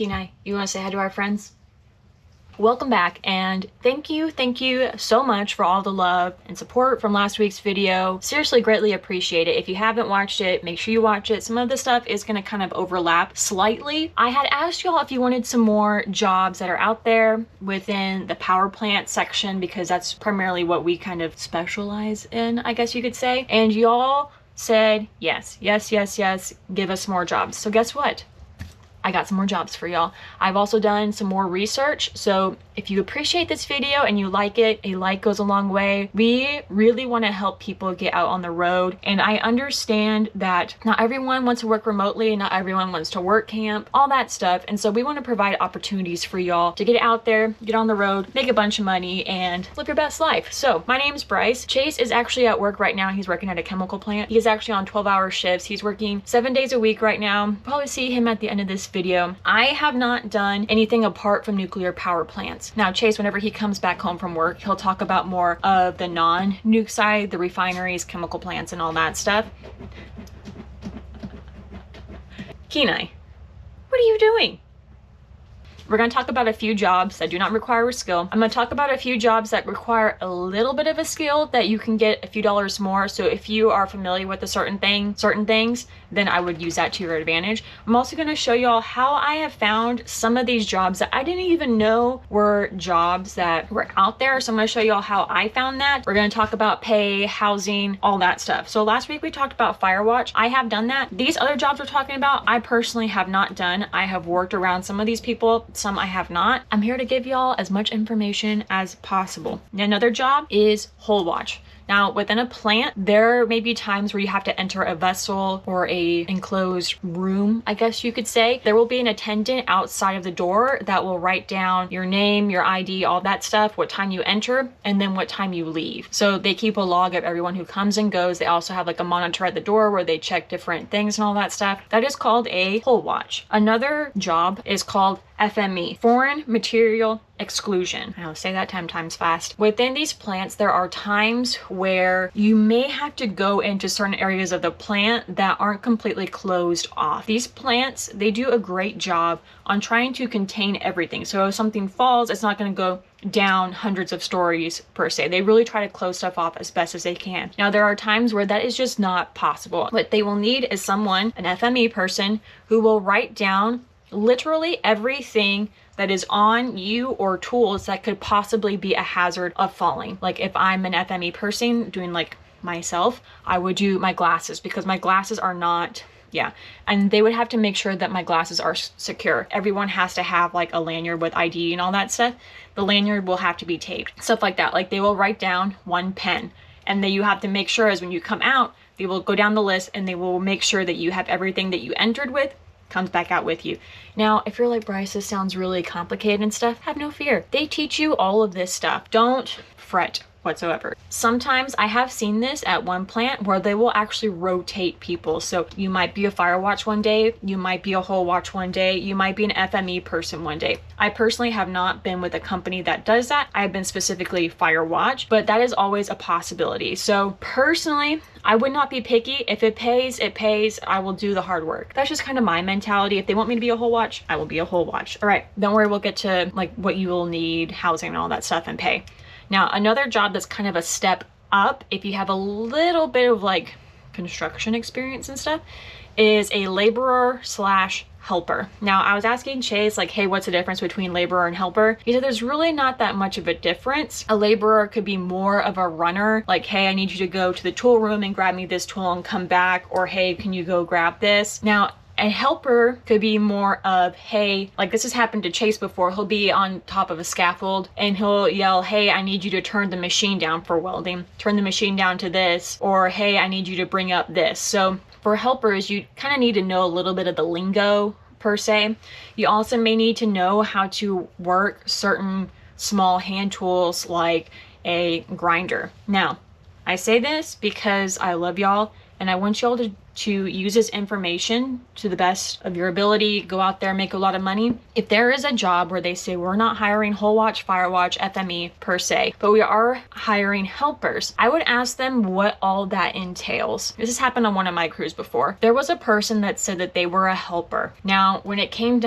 Kenai, you want to say hi to our friends? Welcome back, and thank you so much for all the love and support from last week's video. Seriously, greatly appreciate it. If you haven't watched it, make sure you watch it. Some of the stuff is going to kind of overlap slightly. I had asked y'all if you wanted some more jobs that are out there within the power plant section, because that's primarily what we kind of specialize in, I guess you could say. And y'all said yes, give us more jobs. So guess what? I got some more jobs for y'all. I've also done some more research, so if you appreciate this video and you like it, a like goes a long way. We really want to help people get out on the road, and I understand that not everyone wants to work remotely, not everyone wants to work camp, all that stuff, and so we want to provide opportunities for y'all to get out there, get on the road, make a bunch of money, and live your best life. So my name's Bryce. Chase is actually at work right now. He's working at a chemical plant. He's actually on 12-hour shifts. He's working 7 days a week right now. Probably see him at the end of this video. I have not done anything apart from nuclear power plants. Now Chase, whenever he comes back home from work, he'll talk about more of the non-nuke side, the refineries, chemical plants, and all that stuff. Kenai, what are you doing? We're going to talk about a few jobs that do not require a skill. I'm going to talk about a few jobs that require a little bit of a skill that you can get a few dollars more. So if you are familiar with a certain things, then I would use that to your advantage. I'm also going to show y'all how I have found some of these jobs that I didn't even know were jobs that were out there. So I'm going to show y'all how I found that. We're going to talk about pay, housing, all that stuff. So last week we talked about firewatch. I have done that. These other jobs we're talking about, I personally have not done. I have worked around some of these people, some I have not. I'm here to give y'all as much information as possible. Another job is hole watch. Now, within a plant, there may be times where you have to enter a vessel or a enclosed room, I guess you could say. There will be an attendant outside of the door that will write down your name, your ID, all that stuff, what time you enter, and then what time you leave. So they keep a log of everyone who comes and goes. They also have like a monitor at the door where they check different things and all that stuff. That is called a hole watch. Another job is called FME, Foreign Material Exclusion. I'll say that 10 times fast. Within these plants, there are times where you may have to go into certain areas of the plant that aren't completely closed off. These plants, they do a great job on trying to contain everything. So if something falls, it's not going to go down hundreds of stories per se. They really try to close stuff off as best as they can. Now, there are times where that is just not possible. What they will need is someone, an FME person, who will write down literally everything that is on you or tools that could possibly be a hazard of falling. Like if I'm an FME person doing like myself, I would do my glasses, because my glasses are not, and they would have to make sure that my glasses are secure. Everyone has to have like a lanyard with ID and all that stuff. The lanyard will have to be taped, stuff like that. Like they will write down one pen, and then you have to make sure as when you come out, they will go down the list and they will make sure that you have everything that you entered with comes back out with you. Now, if you're like, Bryce, this sounds really complicated and stuff, have no fear. They teach you all of this stuff. Don't fret whatsoever. Sometimes I have seen this at one plant where they will actually rotate people. So you might be a fire watch one day, you might be a hole watch one day, you might be an FME person one day. I personally have not been with a company that does that. I've been specifically fire watch, but that is always a possibility. So personally, I would not be picky. If it pays, it pays. I will do the hard work. That's just kind of my mentality. If they want me to be a hole watch, I will be a hole watch. All right, don't worry, we'll get to like what you will need, housing and all that stuff, and pay. Now, another job that's kind of a step up, if you have a little bit of like construction experience and stuff, is a laborer slash helper. Now, I was asking Chase like, hey, what's the difference between laborer and helper? He said there's really not that much of a difference. A laborer could be more of a runner, like, hey, I need you to go to the tool room and grab me this tool and come back, or hey, can you go grab this? Now, a helper could be more of, hey, like this has happened to Chase before. He'll be on top of a scaffold and he'll yell, hey, I need you to turn the machine down for welding. Turn the machine down to this. Or, hey, I need you to bring up this. So for helpers, you kind of need to know a little bit of the lingo per se. You also may need to know how to work certain small hand tools like a grinder. Now, I say this because I love y'all And I want y'all to use this information to the best of your ability, go out there, make a lot of money. If there is a job where they say we're not hiring whole watch, firewatch, FME per se, but we are hiring helpers, I would ask them what all that entails. This has happened on one of my crews before. There was a person that said that they were a helper. Now, when it came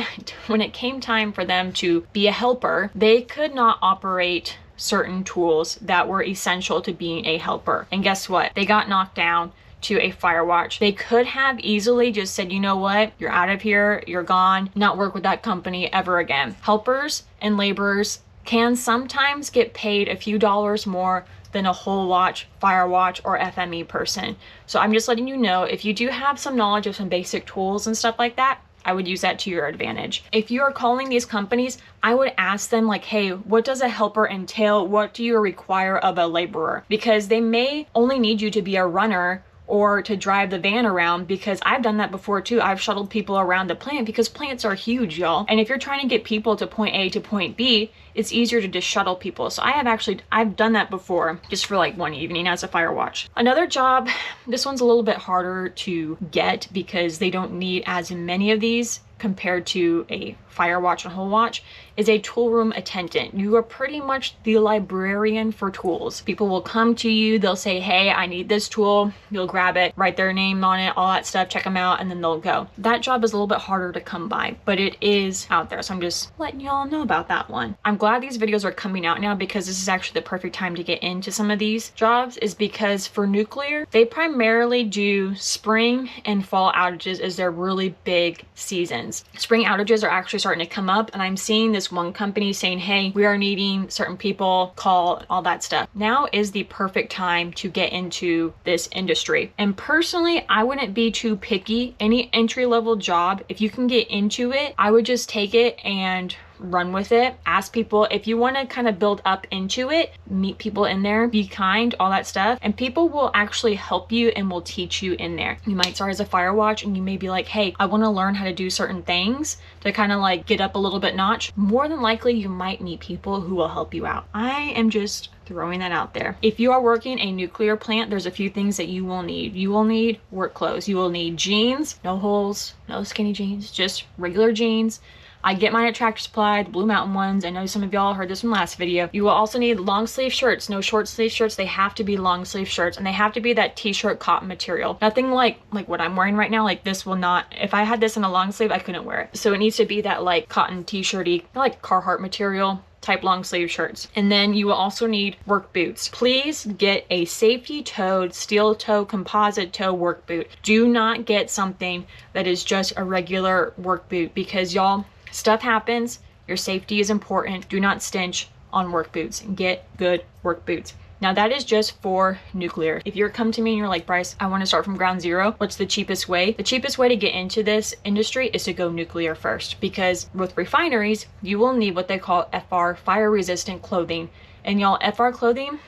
time for them to be a helper, they could not operate certain tools that were essential to being a helper. And guess what? They got knocked down to a firewatch. They could have easily just said, you know what, you're out of here, you're gone, not work with that company ever again. Helpers and laborers can sometimes get paid a few dollars more than a whole watch, firewatch, or FME person. So I'm just letting you know, if you do have some knowledge of some basic tools and stuff like that, I would use that to your advantage. If you are calling these companies, I would ask them like, hey, what does a helper entail? What do you require of a laborer? Because they may only need you to be a runner or to drive the van around, because I've done that before too. I've shuttled people around the plant because plants are huge, y'all. And if you're trying to get people to point A to point B, it's easier to just shuttle people. So I've done that before just for like one evening as a firewatch. Another job, this one's a little bit harder to get because they don't need as many of these compared to a firewatch and whole watch, is a tool room attendant. You are pretty much the librarian for tools. People will come to you, they'll say, hey, I need this tool. You'll grab it, write their name on it, all that stuff, check them out, and then they'll go. That job is a little bit harder to come by, but it is out there. So I'm just letting y'all know about that one. I'm glad these videos are coming out now, because this is actually the perfect time to get into some of these jobs, is because for nuclear, they primarily do spring and fall outages as their really big seasons. Spring outages are actually starting to come up, and I'm seeing this one company saying, hey, we are needing certain people, call, all that stuff. Now is the perfect time to get into this industry. And personally, I wouldn't be too picky. Any entry-level job, if you can get into it, I would just take it and run with it. Ask people if you want to kind of build up into it, meet people in there, be kind, all that stuff, and people will actually help you and will teach you in there. You might start as a firewatch and you may be like, hey, I want to learn how to do certain things to kind of like get up a little bit notch. More than likely you might meet people who will help you out. I am just throwing that out there. If you are working a nuclear plant, there's a few things that you will need. You will need work clothes. You will need jeans, no holes, no skinny jeans, just regular jeans. I get mine at Tractor Supply, the Blue Mountain ones. I know some of y'all heard this from last video. You will also need long sleeve shirts, no short sleeve shirts. They have to be long sleeve shirts, and they have to be that t-shirt cotton material. Nothing like what I'm wearing right now. Like this will not, if I had this in a long sleeve, I couldn't wear it. So it needs to be that like cotton t-shirty, like Carhartt material type long sleeve shirts. And then you will also need work boots. Please get a safety toed, steel toe, composite toe work boot. Do not get something that is just a regular work boot, because y'all, stuff happens. Your safety is important. Do not stinch on work boots. Get good work boots. Now that is just for nuclear. If you're come to me and you're like, Bryce, I want to start from ground zero, what's the cheapest way? The cheapest way to get into this industry is to go nuclear first, because with refineries, you will need what they call FR, fire resistant clothing. And y'all, FR clothing,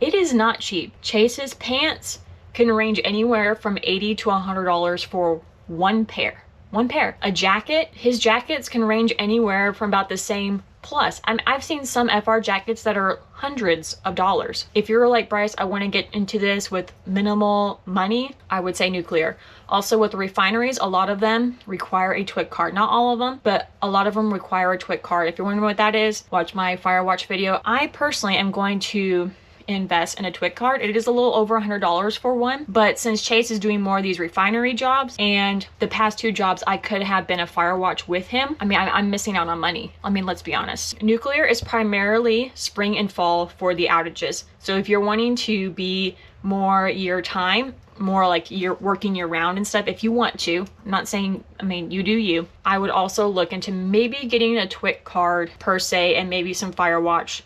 it is not cheap. Chase's pants can range anywhere from $80 to $100 for one pair. One pair. A jacket, his jackets can range anywhere from about the same plus. I've seen some FR jackets that are hundreds of dollars. If you're like, Bryce, I want to get into this with minimal money, I would say nuclear. Also with refineries, a lot of them require a TWIC card. Not all of them, but a lot of them require a TWIC card. If you're wondering what that is, watch my Firewatch video. I personally am going to invest in a TWIC card. It is a little over $100 for one, but since Chase is doing more of these refinery jobs, and the past two jobs I could have been a Firewatch with him, I mean, I'm missing out on money. I mean, let's be honest. Nuclear is primarily spring and fall for the outages. So if you're wanting to be more year time, more like you're working year round and stuff, if you want to, I'm not saying, I mean, you do you, I would also look into maybe getting a TWIC card per se, and maybe some Firewatch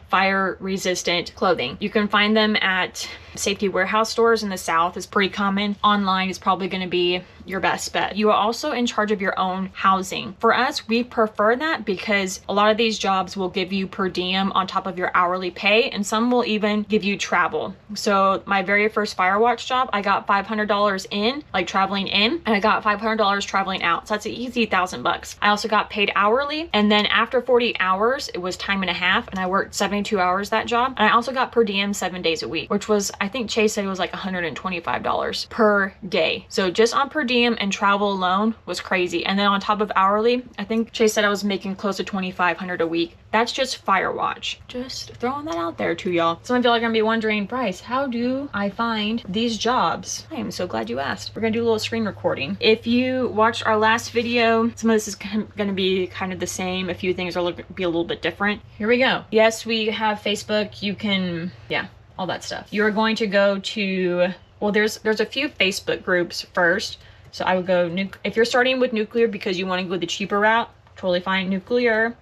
fire resistant clothing. You can find them at safety warehouse stores in the South. Is pretty common. Online is probably going to be your best bet. You are also in charge of your own housing. For us, we prefer that because a lot of these jobs will give you per diem on top of your hourly pay, and some will even give you travel. So my very first Firewatch job, I got $500 in, like traveling in, and I got $500 traveling out. So that's an easy $1,000 bucks. I also got paid hourly, and then after 40 hours, it was time and a half, and I worked 70 22 hours that job. And I also got per diem 7 days a week, which was, I think Chase said it was like $125 per day. So just on per diem and travel alone was crazy. And then on top of hourly, I think Chase said I was making close to $2,500 a week. That's just firewatch. Just throwing that out there to y'all. Some of y'all are gonna be wondering, Bryce, how do I find these jobs? I am so glad you asked. We're gonna do a little screen recording. If you watched our last video, some of this is gonna be kind of the same. A few things are be a little bit different. Here we go. Yes, we have Facebook. You can, yeah, all that stuff. You're going to go to, well, there's a few Facebook groups first. So I would go, if you're starting with nuclear because you want to go the cheaper route, totally fine. Nuclear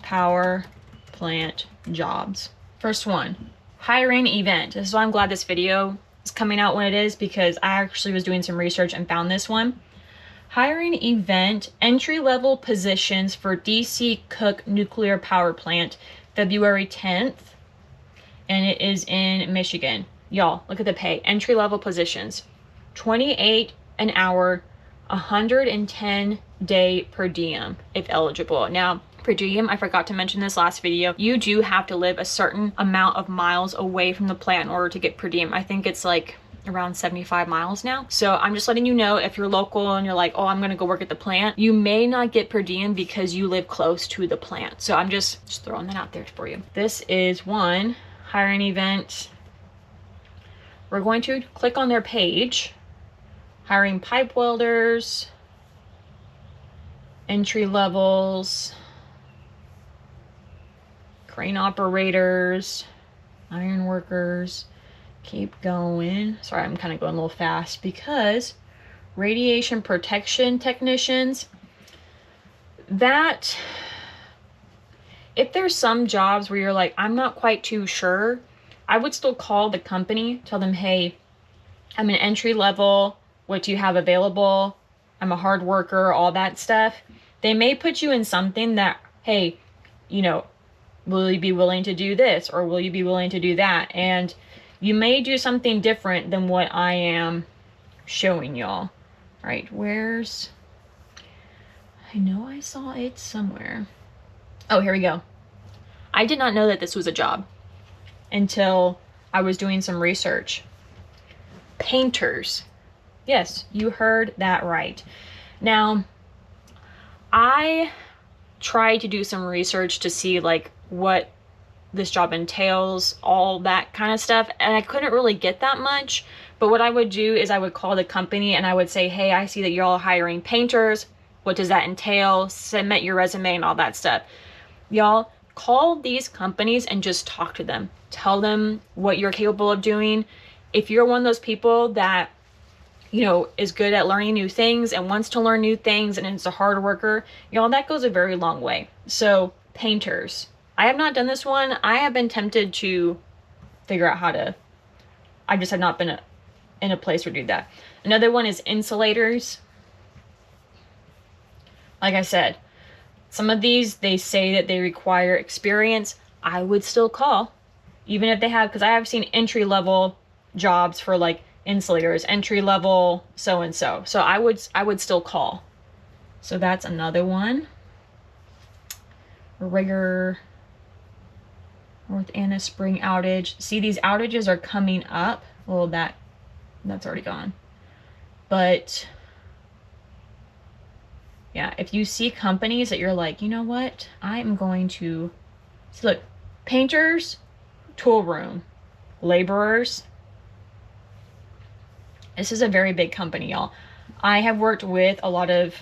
power plant jobs. First one, hiring event. This is why I'm glad this video is coming out when it is, because I actually was doing some research and found this one. Hiring event, entry-level positions for DC Cook Nuclear Power Plant, February 10th. And it is in Michigan. Y'all, look at the pay. Entry-level positions, $28 an hour, 110 day per diem if eligible. Now, per diem, I forgot to mention this last video, you do have to live a certain amount of miles away from the plant in order to get per diem. I think it's like around 75 miles now. So I'm just letting you know, if you're local and you're like, oh, I'm gonna go work at the plant, you may not get per diem because you live close to the plant. So I'm just throwing that out there for you. This is one hiring event. We're going to click on their page. Hiring pipe welders, entry levels, crane operators, iron workers. Keep going. Sorry, I'm kind of going a little fast because radiation protection technicians, that if there's some jobs where you're like, I'm not quite too sure, I would still call the company, tell them, hey, I'm an entry level. What do you have available? I'm a hard worker, all that stuff. They may put you in something that, hey, you know, will you be willing to do this? Or will you be willing to do that? And you may do something different than what I am showing y'all. All right, where's, I know I saw it somewhere. Oh, here we go. I did not know that this was a job until I was doing some research. Painters. Yes, you heard that right. Now, I tried to do some research to see like what this job entails, all that kind of stuff, and I couldn't really get that much. But what I would do is I would call the company and I would say, hey, I see that you're all hiring painters. What does that entail? Submit your resume and all that stuff. Y'all, call these companies and just talk to them. Tell them what you're capable of doing. If you're one of those people that, you know, is good at learning new things and wants to learn new things and is a hard worker, y'all, that goes a very long way. So painters, I have not done this one. I have been tempted to figure out how to, I just have not been in a place to do that. Another one is insulators. Like I said, some of these, they say that they require experience. I would still call, even if they have, because I have seen entry-level jobs for like insulators, entry level, so and so. So I would still call. So that's another one. Rigger, North Anna spring outage. See, these outages are coming up. Well, that's already gone. But yeah, if you see companies that you're like, you know what, I'm going to see, look, painters, tool room, laborers. This is a very big company, y'all. I have worked with a lot of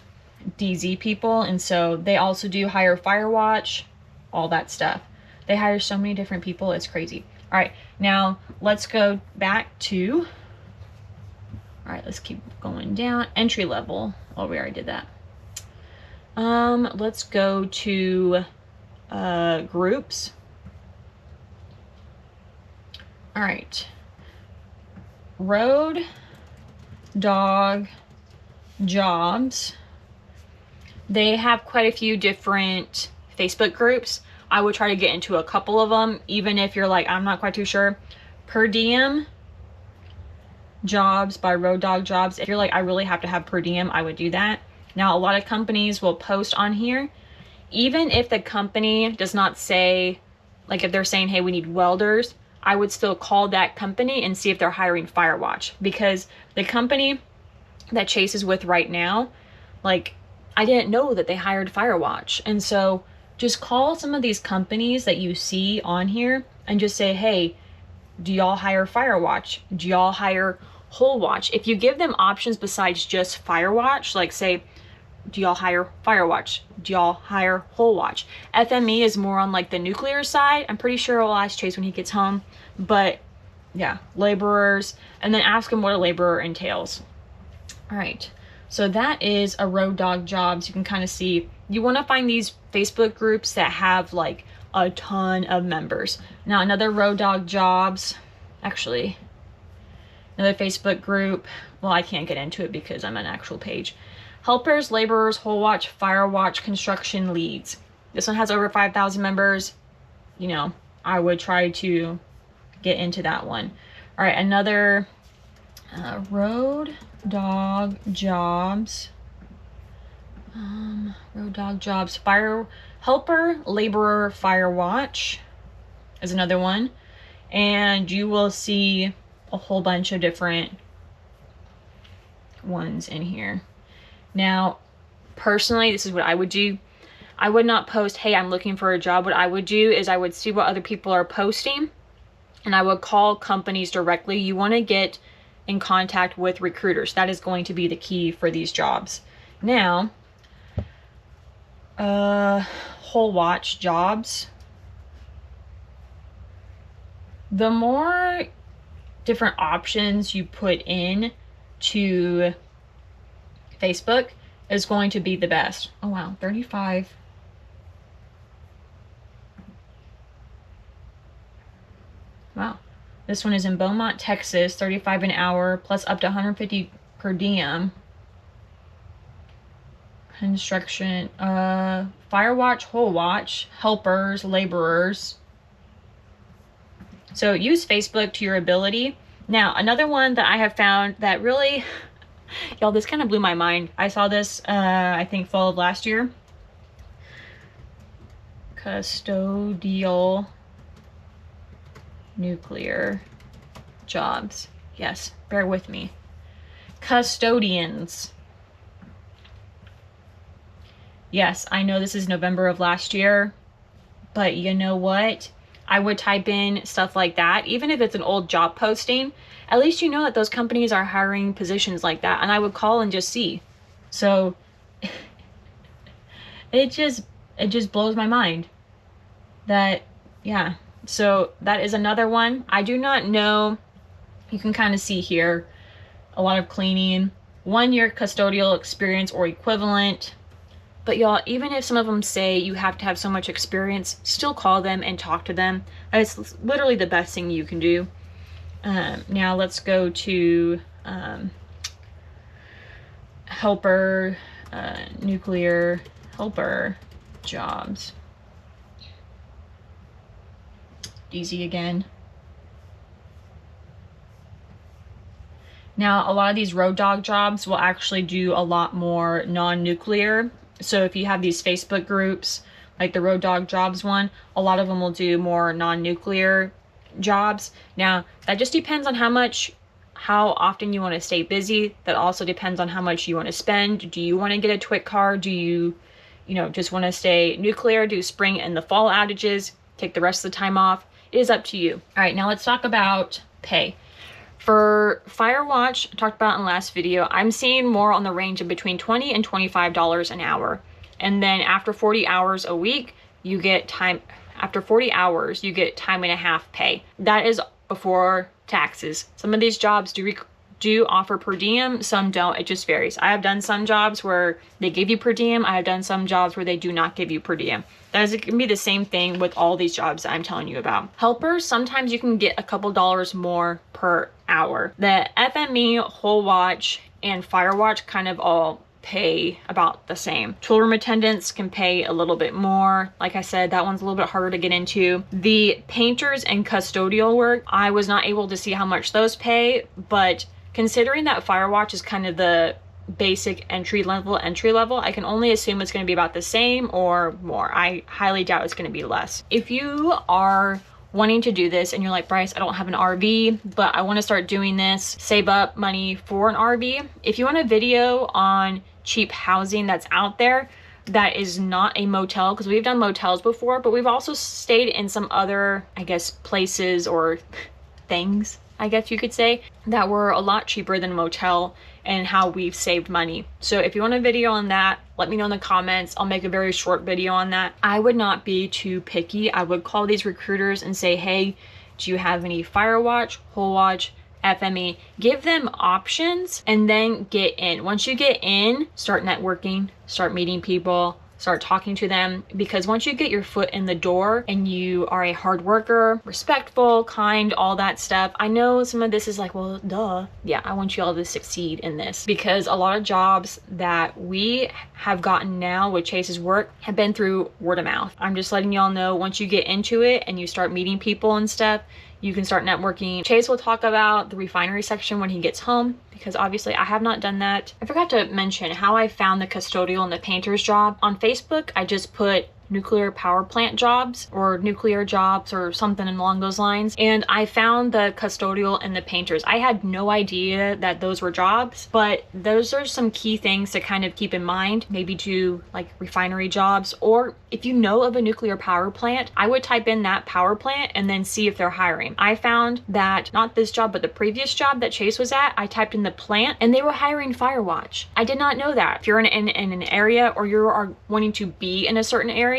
DZ people, and so they also do hire firewatch, all that stuff. They hire so many different people, it's crazy. All right, now let's go back to, all right, let's keep going down. Entry level, oh, we already did that. Let's go to groups. All right, road dog jobs. They have quite a few different Facebook groups. I would try to get into a couple of them, even if you're like, I'm not quite too sure. Per diem jobs by road dog jobs. If you're like, I really have to have per diem, I would do that. Now, a lot of companies will post on here, even if the company does not say like if they're saying, hey, we need welders, I would still call that company and see if they're hiring firewatch, because the company that Chase is with right now, like, I didn't know that they hired firewatch. And so just call some of these companies that you see on here and just say, hey, do y'all hire firewatch? Do y'all hire whole watch? If you give them options besides just firewatch, like say, do y'all hire firewatch? Do y'all hire whole watch? FME is more on like the nuclear side. I'm pretty sure I'll ask Chase when he gets home, but yeah, laborers, and then ask him what a laborer entails. All right, so that is a Road Dog Jobs. You can kind of see, you want to find these Facebook groups that have like a ton of members. Now another Road Dog Jobs, actually another Facebook group, well, I can't get into it because I'm an actual page. Helpers, laborers, whole watch, firewatch, construction leads. This one has over 5,000 members. You know, I would try to get into that one. All right, another Road Dog Jobs. Road Dog Jobs. Fire helper, laborer, firewatch is another one. And you will see a whole bunch of different ones in here. Now, personally, this is what I would do. I would not post, hey, I'm looking for a job. What I would do is I would see what other people are posting, and I would call companies directly. You want to get in contact with recruiters. That is going to be the key for these jobs. Now, whole watch jobs. The more different options you put in to Facebook is going to be the best. Oh wow, 35. Wow. This one is in Beaumont, Texas, 35 an hour plus up to 150 per diem. Construction, firewatch, whole watch, helpers, laborers. So use Facebook to your ability. Now, another one that I have found that really, y'all, this kind of blew my mind. I saw this, I think fall of last year. Custodial nuclear jobs. Yes, bear with me. Custodians. Yes, I know this is November of last year, but you know what? I would type in stuff like that. Even if it's an old job posting, at least you know that those companies are hiring positions like that. And I would call and just see. So it just blows my mind that, yeah. So that is another one. I do not know. You can kind of see here a lot of cleaning, 1 year custodial experience or equivalent. But y'all, even if some of them say you have to have so much experience, still call them and talk to them. It's literally the best thing you can do. Now let's go to helper, nuclear helper jobs. Easy again. Now, a lot of these road dog jobs will actually do a lot more non-nuclear. So if you have these Facebook groups, like the Road Dog Jobs one, a lot of them will do more non-nuclear jobs. Now, that just depends on how often you want to stay busy. That also depends on how much you want to spend. Do you want to get a TWIC card? Do you just want to stay nuclear, do spring and the fall outages, take the rest of the time off? It is up to you. All right, now let's talk about pay. For Firewatch, I talked about in the last video, I'm seeing more on the range of between $20 and $25 an hour. And then after 40 hours a week, you get time, after 40 hours, you get time and a half pay. That is before taxes. Some of these jobs do offer per diem, some don't. It just varies. I have done some jobs where they give you per diem. I have done some jobs where they do not give you per diem. That is, it can be the same thing with all these jobs that I'm telling you about. Helpers, sometimes you can get a couple dollars more per hour. The FME, whole watch, and firewatch kind of all pay about the same. Toolroom attendants can pay a little bit more. Like I said, that one's a little bit harder to get into. The painters and custodial work, I was not able to see how much those pay, but considering that Firewatch is kind of the basic entry level, I can only assume it's going to be about the same or more. I highly doubt it's going to be less. If you are wanting to do this and you're like, Bryce, I don't have an RV, but I want to start doing this, save up money for an RV. If you want a video on cheap housing that's out there that is not a motel, because we've done motels before, but we've also stayed in some other, I guess, places or things, I guess you could say, that were a lot cheaper than a motel, and how we've saved money. So if you want a video on that, let me know in the comments. I'll make a very short video on that. I would not be too picky. I would call these recruiters and say, hey, do you have any firewatch, whole watch, FME? Give them options and then get in. Once you get in, start networking, start meeting people, start talking to them, because once you get your foot in the door and you are a hard worker, respectful, kind, all that stuff. I know some of this is like, well, duh. Yeah, I want you all to succeed in this, because a lot of jobs that we have gotten now with Chase's work have been through word of mouth. I'm just letting y'all know, once you get into it and you start meeting people and stuff, you can start networking. Chase will talk about the refinery section when he gets home, because obviously I have not done that. I forgot to mention how I found the custodial and the painter's job. On Facebook, I just put nuclear power plant jobs or nuclear jobs or something along those lines, and I found the custodial and the painters. I had no idea that those were jobs, but those are some key things to kind of keep in mind. Maybe do like refinery jobs, or if you know of a nuclear power plant, I would type in that power plant and then see if they're hiring. I found that not this job, but the previous job that Chase was at, I typed in the plant and they were hiring firewatch. I did not know that. If you're in an area, or you are wanting to be in a certain area,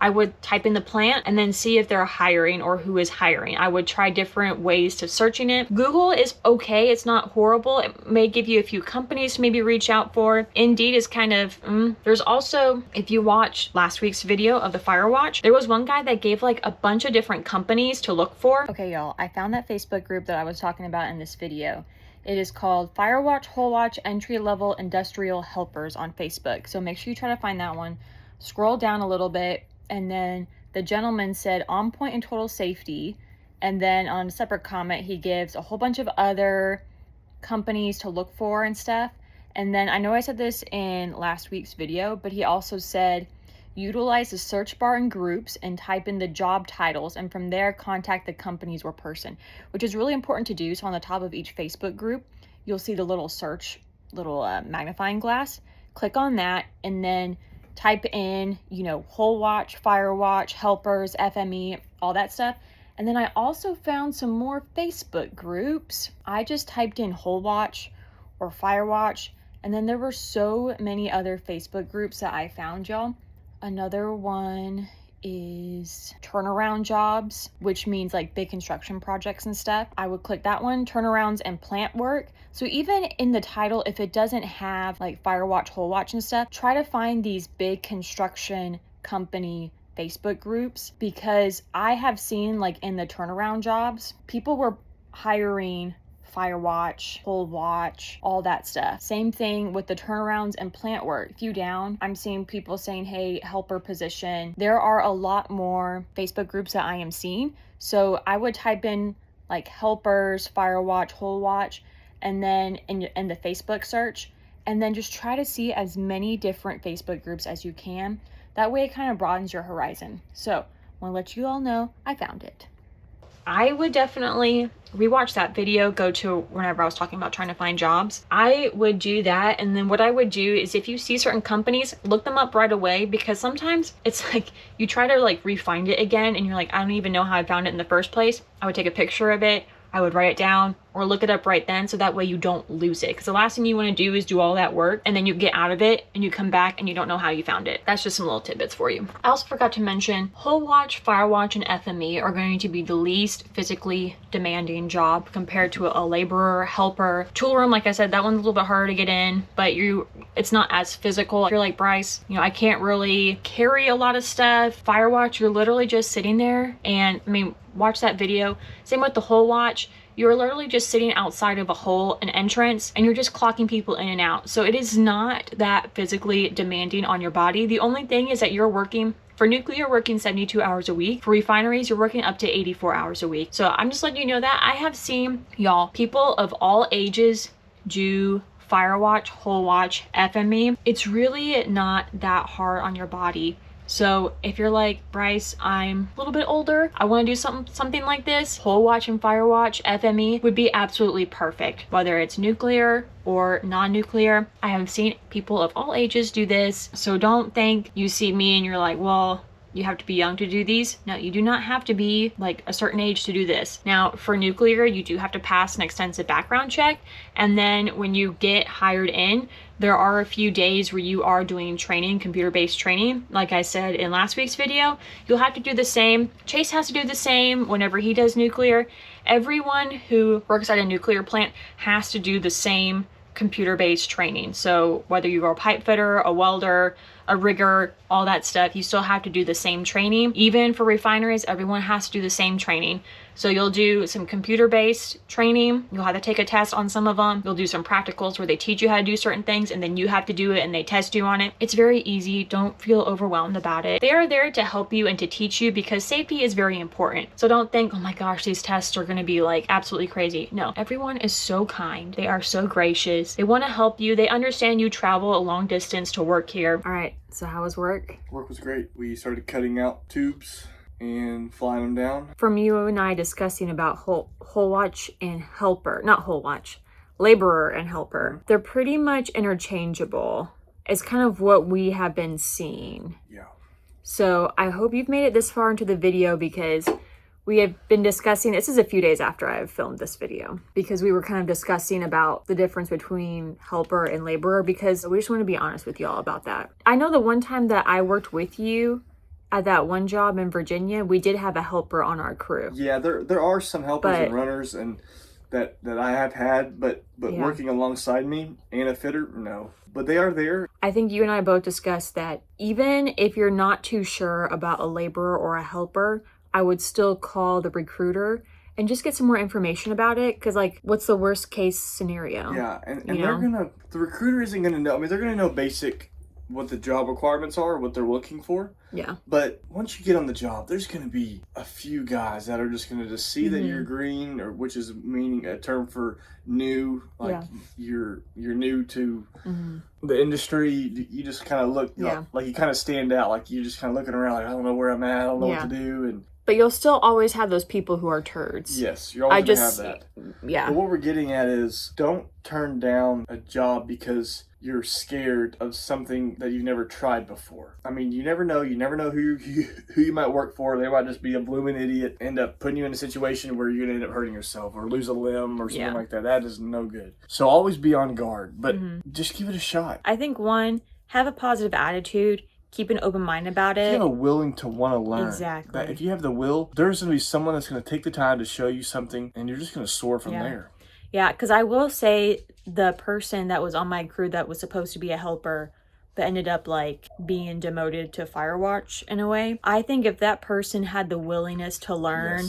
I would type in the plant and then see if they're hiring or who is hiring. I would try different ways to searching it. Google is okay. It's not horrible. It may give you a few companies to maybe reach out for. Indeed is kind of, There's also, if you watch last week's video of the Firewatch, there was one guy that gave like a bunch of different companies to look for. Okay, y'all, I found that Facebook group that I was talking about in this video. It is called Firewatch, Whole Watch, Entry Level Industrial Helpers on Facebook. So make sure you try to find that one. Scroll down a little bit, and then the gentleman said on point and total safety, and then on a separate comment he gives a whole bunch of other companies to look for and stuff. And then I know I said this in last week's video, but he also said utilize the search bar in groups and type in the job titles, and from there contact the companies or person, which is really important to do. So on the top of each Facebook group, you'll see the little search, magnifying glass. Click on that and then type in, whole watch, firewatch, helpers, FME, all that stuff. And then I also found some more Facebook groups. I just typed in whole watch or firewatch, and then there were so many other Facebook groups that I found, y'all. Another one is turnaround jobs, which means like big construction projects and stuff. I would click that one, turnarounds and plant work. So even in the title, if it doesn't have like Firewatch, Whole Watch and stuff, try to find these big construction company Facebook groups, because I have seen like in the turnaround jobs, people were hiring Firewatch, Whole Watch, all that stuff. Same thing with the turnarounds and plant work. A few down, I'm seeing people saying, hey, helper position. There are a lot more Facebook groups that I am seeing. So I would type in like helpers, Firewatch, Whole Watch, and then in the Facebook search, and then just try to see as many different Facebook groups as you can. That way it kind of broadens your horizon. So I want to let you all know I found it. I would definitely rewatch that video, go to whenever I was talking about trying to find jobs. I would do that, and then what I would do is if you see certain companies, look them up right away, because sometimes it's like you try to like re-find it again and you're like, I don't even know how I found it in the first place. I would take a picture of it, I would write it down or look it up right then, so that way you don't lose it, because the last thing you want to do is do all that work and then you get out of it and you come back and you don't know how you found it. That's just some little tidbits for you. I also forgot to mention Whole Watch, Firewatch, and FME are going to be the least physically demanding job compared to a laborer, helper. Tool room, like I said, that one's a little bit harder to get in, but it's not as physical. If you're like Bryce, I can't really carry a lot of stuff. Firewatch, you're literally just sitting there, and watch that video. Same with the Whole Watch. You're literally just sitting outside of an entrance, and you're just clocking people in and out. So it is not that physically demanding on your body. The only thing is that you're working, for nuclear, working 72 hours a week. For refineries, you're working up to 84 hours a week. So I'm just letting you know that. I have seen, y'all, people of all ages do firewatch, whole watch, FME, it's really not that hard on your body. So if you're like, Bryce, I'm a little bit older, I want to do something like this, whole watch and firewatch, FME would be absolutely perfect, whether it's nuclear or non-nuclear. I have seen people of all ages do this. So don't think you see me and you're like, well, you have to be young to do these. No, you do not have to be like a certain age to do this. Now, for nuclear, you do have to pass an extensive background check. And then when you get hired in, there are a few days where you are doing training, computer-based training. Like I said in last week's video, you'll have to do the same. Chase has to do the same whenever he does nuclear. Everyone who works at a nuclear plant has to do the same computer-based training. So whether you are a pipe fitter, a welder, a rigger, all that stuff, you still have to do the same training. Even for refineries, everyone has to do the same training. So you'll do some computer-based training. You'll have to take a test on some of them. You'll do some practicals where they teach you how to do certain things and then you have to do it and they test you on it. It's very easy. Don't feel overwhelmed about it. They are there to help you and to teach you because safety is very important. So don't think, oh my gosh, these tests are going to be like absolutely crazy. No, everyone is so kind. They are so gracious. They want to help you. They understand you travel a long distance to work here. All right, so how was work? Work was great. We started cutting out tubes and flying them down. From you and I discussing about whole watch and helper, not whole watch, laborer and helper, they're pretty much interchangeable. It's kind of what we have been seeing. Yeah. So I hope you've made it this far into the video because we have been discussing, this is a few days after I've filmed this video, because we were kind of discussing about the difference between helper and laborer because we just want to be honest with y'all about that. I know the one time that I worked with you at that one job in Virginia, we did have a helper on our crew. Yeah, there are some helpers and runners and that I have had, but yeah, working alongside me and a fitter, no. But they are there. I think you and I both discussed that even if you're not too sure about a laborer or a helper, I would still call the recruiter and just get some more information about it. Cause like, what's the worst case scenario? Yeah, and the recruiter isn't gonna know. I mean, they're gonna know basic what the job requirements are, what they're looking for. Yeah. But once you get on the job, there's going to be a few guys that are just going to just see that you're green, or which is meaning a term for new, like you're new to the industry. You just kind of look like you kind of stand out, like you're just kind of looking around like, I don't know where I'm at, I don't know what to do. But you'll still always have those people who are turds. Yes, you're always going to have that. Yeah. But what we're getting at is don't turn down a job because you're scared of something that you've never tried before. I mean, you never know. You never know who you might work for. They might just be a blooming idiot, end up putting you in a situation where you're going to end up hurting yourself or lose a limb or something like that. That is no good. So always be on guard, but just give it a shot. I think one, have a positive attitude. Keep an open mind about it. If you have a willing to want to learn. Exactly. That if you have the will, there's going to be someone that's going to take the time to show you something, and you're just going to soar from there. Yeah, because I will say the person that was on my crew that was supposed to be a helper but ended up like being demoted to firewatch in a way. I think if that person had the willingness to learn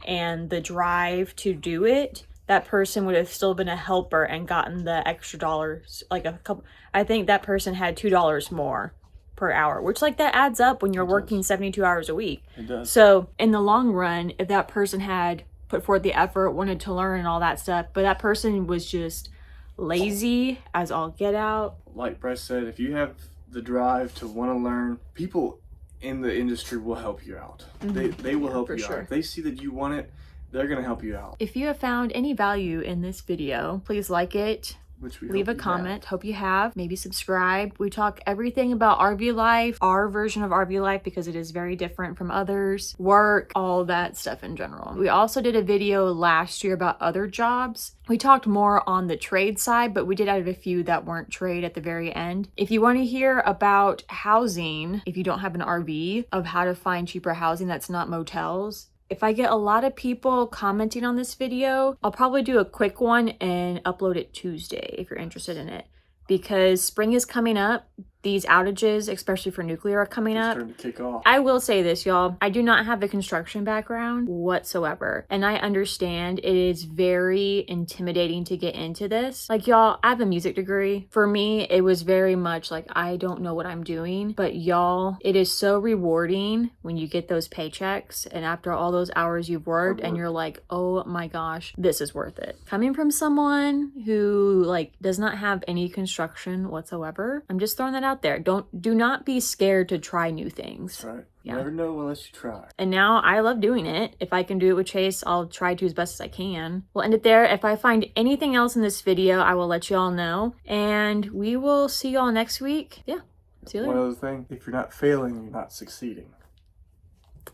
and the drive to do it, that person would have still been a helper and gotten the extra dollars, like a couple. I think that person had $2 more per hour, which like that adds up when you're working 72 hours a week. It does. So in the long run, if that person had put forth the effort, wanted to learn and all that stuff, but that person was just lazy as all get out. Like Bryce said, if you have the drive to want to learn, people in the industry will help you out. They will help you out. If they see that you want it, they're going to help you out. If you have found any value in this video, please like it. Leave a comment. Hope you have. Maybe subscribe. We talk everything about RV life, our version of RV life, because it is very different from others. Work, all that stuff in general. We also did a video last year about other jobs. We talked more on the trade side, but we did add a few that weren't trade at the very end. If you want to hear about housing, if you don't have an RV, of how to find cheaper housing that's not motels, if I get a lot of people commenting on this video, I'll probably do a quick one and upload it Tuesday if you're interested in it. Because spring is coming up, these outages, especially for nuclear, are coming up. Starting to kick off. I will say this, y'all. I do not have a construction background whatsoever. And I understand it is very intimidating to get into this. Like, y'all, I have a music degree. For me, it was very much like, I don't know what I'm doing. But y'all, it is so rewarding when you get those paychecks and after all those hours you've worked and you're like, oh my gosh, this is worth it. Coming from someone who like does not have any construction whatsoever, I'm just throwing that out there. Do not be scared to try new things. That's right. You never know unless you try. And now I love doing it. If I can do it with Chase, I'll try to as best as I can. We'll end it there. If I find anything else in this video, I will let you all know. And we will see you all next week. Yeah. See you later. One other thing, if you're not failing, you're not succeeding.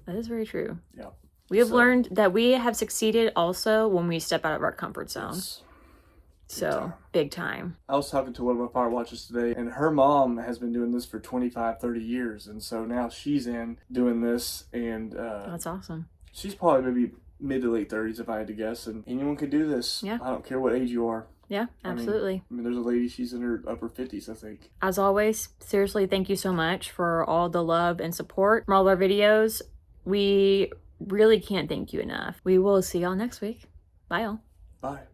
That is very true. Yeah. We have learned that we have succeeded also when we step out of our comfort zone. Yes. So, big time. I was talking to one of my firewatchers today, and her mom has been doing this for 25, 30 years. And so now she's in doing this, and that's awesome. She's probably maybe mid to late 30s, if I had to guess. And anyone could do this. Yeah. I don't care what age you are. Yeah, absolutely. I mean, there's a lady, she's in her upper 50s, I think. As always, seriously, thank you so much for all the love and support from all of our videos. We really can't thank you enough. We will see y'all next week. Bye, y'all. Bye.